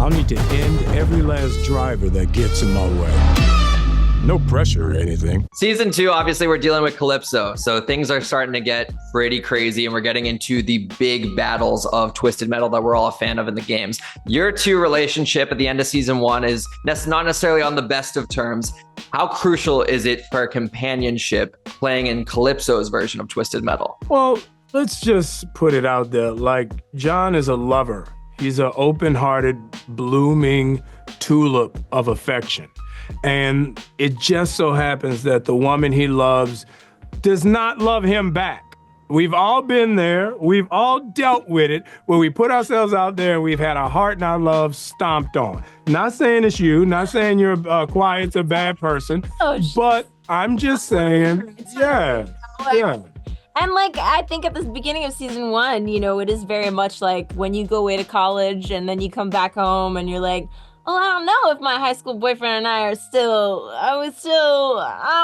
I'll need to end every last driver that gets in my way. No pressure or anything. Season 2, obviously, we're dealing with Calypso. So things are starting to get pretty crazy, and we're getting into the big battles of Twisted Metal that we're all a fan of in the games. Your two relationship at the end of season 1 is not necessarily on the best of terms. How crucial is it for companionship playing in Calypso's version of Twisted Metal? Well, let's just put it out there. Like, John is a lover. He's an open-hearted, blooming tulip of affection. And it just so happens that the woman he loves does not love him back. We've all been there. We've all dealt with it where we put ourselves out there and we've had our heart and our love stomped on. Not saying it's you, not saying you're Quiet's a bad person, but I'm just saying, yeah. And like, I think at the beginning of season 1, you know, it is very much like when you go away to college and then you come back home and you're like, well, I don't know if my high school boyfriend and I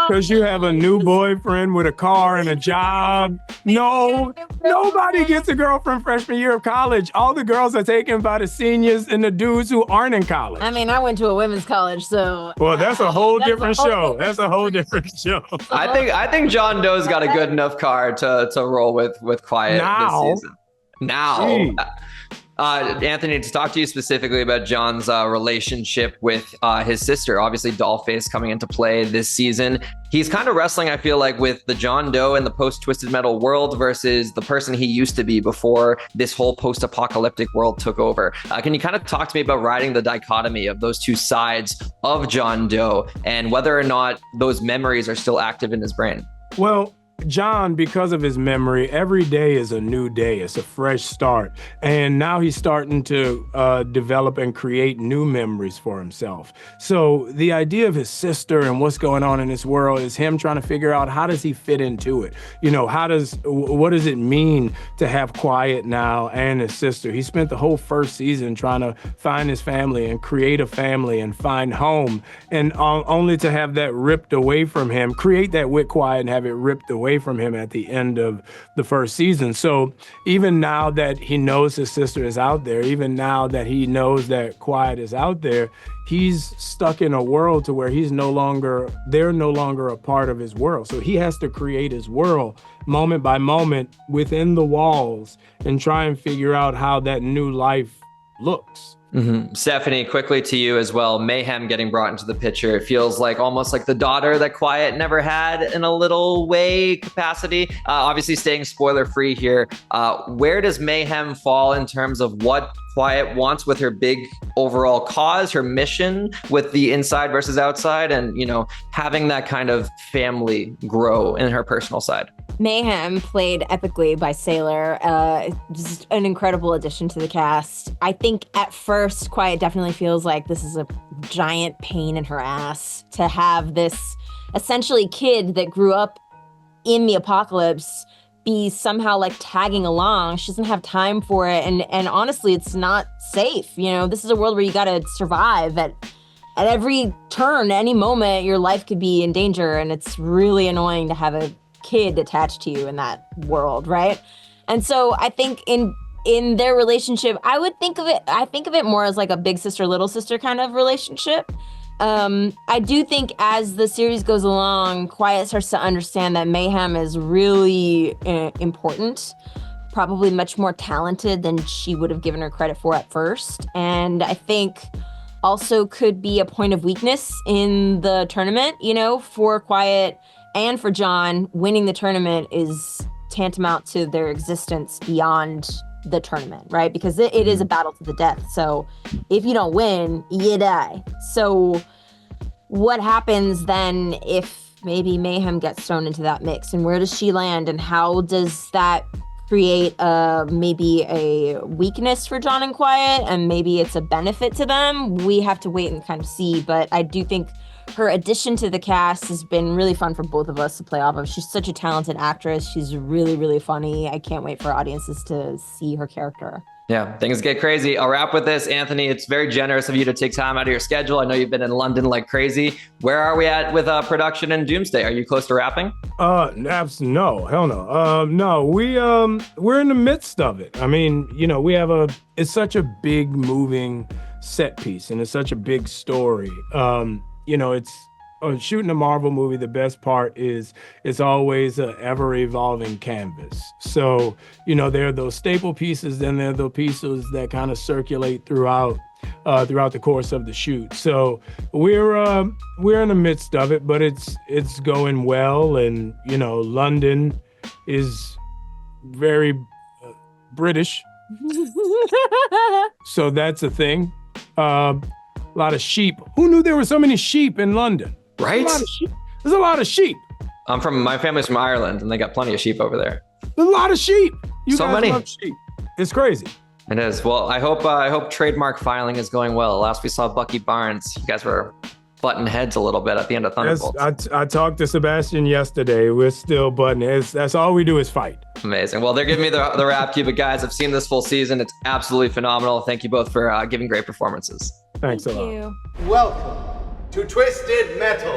Because you have a new boyfriend with a car and a job. No, nobody gets a girlfriend freshman year of college. All the girls are taken by the seniors and the dudes who aren't in college. I mean, I went to a women's college, so. Well, that's a whole different show. That's a whole different show. I think John Doe's got a good enough car to roll with Quiet this season. Now. Anthony, to talk to you specifically about John's relationship with his sister, obviously Dollface coming into play this season. He's kind of wrestling, I feel like, with the John Doe in the post-Twisted Metal world versus the person he used to be before this whole post-apocalyptic world took over. Can you kind of talk to me about riding the dichotomy of those two sides of John Doe and whether or not those memories are still active in his brain? Well, John, because of his memory, every day is a new day. It's a fresh start. And now he's starting to develop and create new memories for himself. So the idea of his sister and what's going on in this world is him trying to figure out how does he fit into it? You know, what does it mean to have Quiet now and his sister? He spent the whole first season trying to find his family and create a family and find home, and only to have that ripped away from him, create that with Quiet and have it ripped away from him at the end of the first season. So even now that he knows his sister is out there, even now that he knows that Quiet is out there, he's stuck in a world to where they're no longer a part of his world. So he has to create his world moment by moment within the walls and try and figure out how that new life looks. Mm-hmm. Stephanie, quickly to you as well. Mayhem getting brought into the picture. It feels like almost like the daughter that Quiet never had in a little way capacity. Obviously staying spoiler free here. Where does Mayhem fall in terms of what Quiet wants with her big overall cause, her mission with the inside versus outside, and, you know, having that kind of family grow in her personal side? Mayhem, played epically by Sailor, just an incredible addition to the cast. I think at first, Quiet definitely feels like this is a giant pain in her ass to have this essentially kid that grew up in the apocalypse be somehow like tagging along. She doesn't have time for it. And honestly, it's not safe. You know, this is a world where you got to survive at every turn, any moment, your life could be in danger. And it's really annoying to have a kid attached to you in that world, right? And so I think in their relationship, I think of it more as like a big sister, little sister kind of relationship. I do think as the series goes along, Quiet starts to understand that Mayhem is really important, probably much more talented than she would have given her credit for at first. And I think also could be a point of weakness in the tournament, you know, for Quiet and for John. Winning the tournament is tantamount to their existence beyond the tournament, right? Because it is a battle to the death. So if you don't win, you die. So what happens then if maybe Mayhem gets thrown into that mix, and where does she land, and how does that create maybe a weakness for John and Quiet, and maybe it's a benefit to them? We have to wait and kind of see, but I do think her addition to the cast has been really fun for both of us to play off of. She's such a talented actress. She's really, really funny. I can't wait for audiences to see her character. Yeah, things get crazy. I'll wrap with this. Anthony, it's very generous of you to take time out of your schedule. I know you've been in London like crazy. Where are we at with production and Doomsday? Are you close to wrapping? No, hell no. No, we're in the midst of it. I mean, you know, it's such a big moving set piece, and it's such a big story. It's shooting a Marvel movie. The best part is it's always an ever-evolving canvas. So, there are those staple pieces, then there are the pieces that kind of circulate throughout the course of the shoot. So we're in the midst of it, but it's going well, and London is very British, so that's a thing. A lot of sheep. Who knew there were so many sheep in London? Right? There's a lot of sheep. My family's from Ireland, and they got plenty of sheep over there. There's a lot of sheep. You so guys many. love sheep. It's crazy. It is. Well, I hope trademark filing is going well. Last we saw Bucky Barnes, you guys were butting heads a little bit at the end of Thunderbolts. I talked to Sebastian yesterday. We're still butting heads. That's all we do is fight. Amazing. Well, they're giving me the rap cue, but guys, I've seen this full season. It's absolutely phenomenal. Thank you both for giving great performances. Thanks a lot. You. Welcome to Twisted Metal.